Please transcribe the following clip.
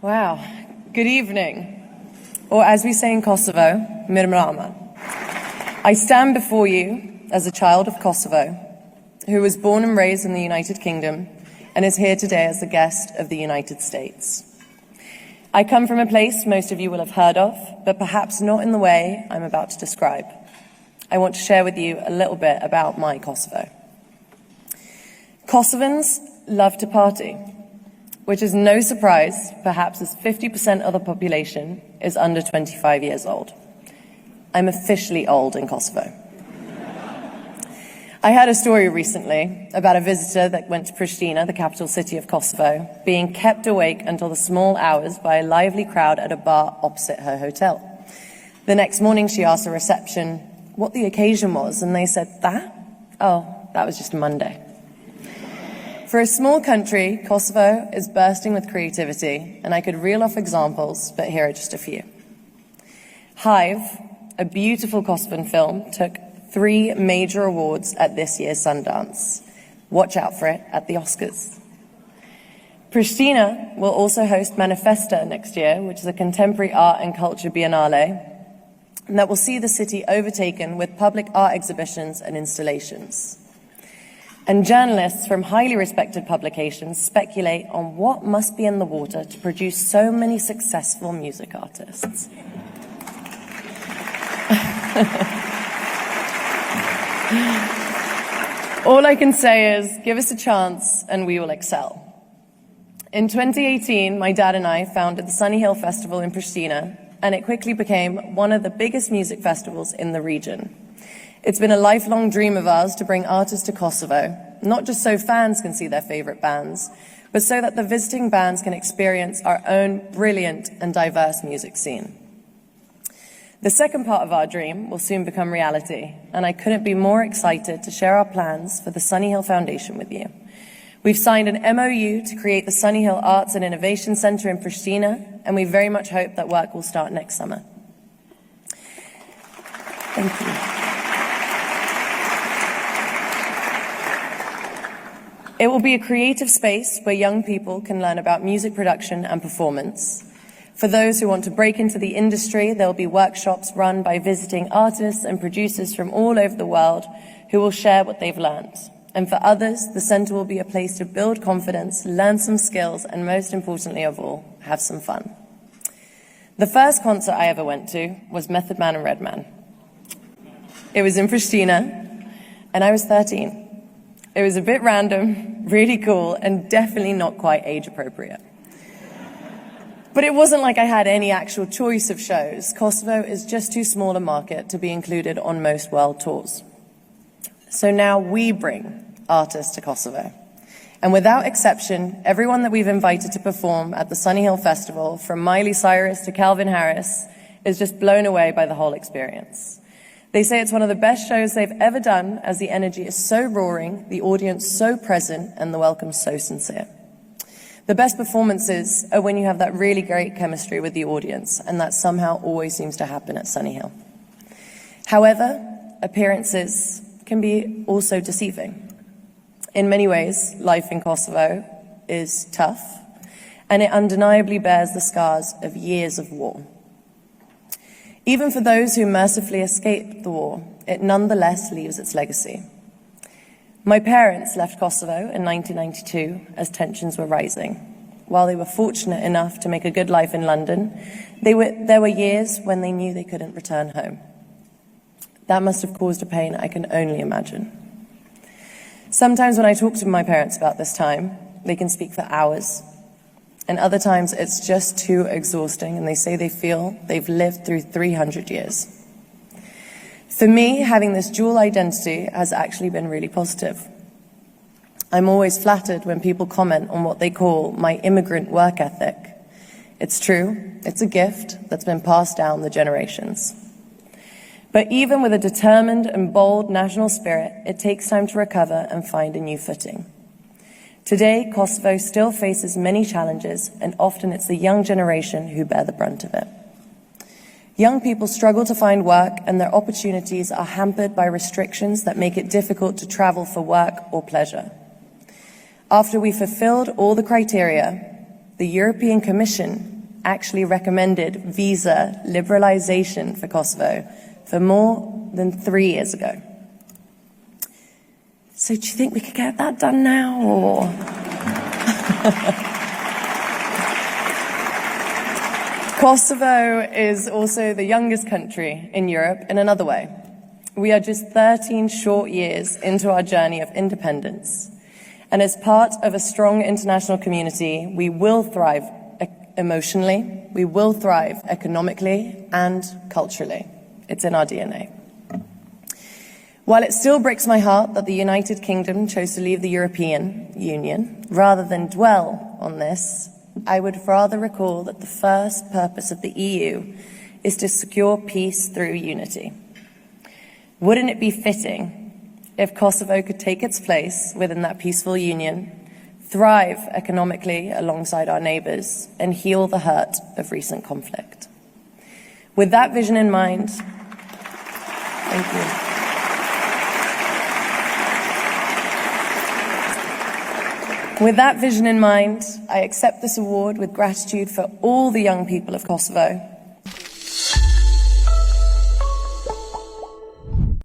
Wow. Good evening, or as we say in Kosovo, mirëmbrëma. I stand before you as a child of Kosovo, who was born and raised in the United Kingdom and is here today as a guest of the United States. I come from a place most of you will have heard of, but perhaps not in the way I'm about to describe. I want to share with you a little bit about my Kosovo. Kosovans love to party, which is no surprise, perhaps as 50% of the population is under 25 years old. I'm officially old in Kosovo. I heard a story recently about a visitor that went to Pristina, the capital city of Kosovo, being kept awake until the small hours by a lively crowd at a bar opposite her hotel. The next morning she asked the reception what the occasion was, and they said, that was just Monday. For a small country, Kosovo is bursting with creativity, and I could reel off examples, but here are just a few. Hive, a beautiful Kosovan film, took 3 major awards at this year's Sundance. Watch out for it at the Oscars. Pristina will also host Manifesta next year, which is a contemporary art and culture biennale, and that will see the city overtaken with public art exhibitions and installations. And journalists from highly respected publications speculate on what must be in the water to produce so many successful music artists. All I can say is, give us a chance and we will excel. In 2018, my dad and I founded the Sunny Hill Festival in Pristina, and it quickly became one of the biggest music festivals in the region. It's been a lifelong dream of ours to bring artists to Kosovo, not just so fans can see their favorite bands, but so that the visiting bands can experience our own brilliant and diverse music scene. The second part of our dream will soon become reality, and I couldn't be more excited to share our plans for the Sunny Hill Foundation with you. We've signed an MOU to create the Sunny Hill Arts and Innovation Center in Pristina, and we very much hope that work will start next summer. Thank you. It will be a creative space where young people can learn about music production and performance. For those who want to break into the industry, there will be workshops run by visiting artists and producers from all over the world who will share what they've learned. And for others, the center will be a place to build confidence, learn some skills, and most importantly of all, have some fun. The first concert I ever went to was Method Man and Redman. It was in Pristina, and I was 13. It was a bit random, really cool, and definitely not quite age appropriate. But it wasn't like I had any actual choice of shows. Kosovo is just too small a market to be included on most world tours. So now we bring artists to Kosovo. And without exception, everyone that we've invited to perform at the Sunny Hill Festival, from Miley Cyrus to Calvin Harris, is just blown away by the whole experience. They say it's one of the best shows they've ever done, as the energy is so roaring, the audience so present, and the welcome so sincere. The best performances are when you have that really great chemistry with the audience, and that somehow always seems to happen at Sunny Hill. However, appearances can be also deceiving. In many ways, life in Kosovo is tough, and it undeniably bears the scars of years of war. Even for those who mercifully escaped the war, it nonetheless leaves its legacy. My parents left Kosovo in 1992 as tensions were rising. While they were fortunate enough to make a good life in London, there were years when they knew they couldn't return home. That must have caused a pain I can only imagine. Sometimes when I talk to my parents about this time, they can speak for hours. And other times it's just too exhausting, and they say they feel they've lived through 300 years. For me, having this dual identity has actually been really positive. I'm always flattered when people comment on what they call my immigrant work ethic. It's true, it's a gift that's been passed down the generations. But even with a determined and bold national spirit, it takes time to recover and find a new footing. Today, Kosovo still faces many challenges, and often it's the young generation who bear the brunt of it. Young people struggle to find work, and their opportunities are hampered by restrictions that make it difficult to travel for work or pleasure. After we fulfilled all the criteria, the European Commission actually recommended visa liberalization for Kosovo for more than 3 years ago. So do you think we could get that done now, or? Kosovo is also the youngest country in Europe in another way. We are just 13 short years into our journey of independence. And as part of a strong international community, we will thrive emotionally, we will thrive economically and culturally. It's in our DNA. While it still breaks my heart that the United Kingdom chose to leave the European Union, rather than dwell on this, I would rather recall that the first purpose of the EU is to secure peace through unity. Wouldn't it be fitting if Kosovo could take its place within that peaceful union, thrive economically alongside our neighbours, and heal the hurt of recent conflict? With that vision in mind, thank you. With that vision in mind, I accept this award with gratitude for all the young people of Kosovo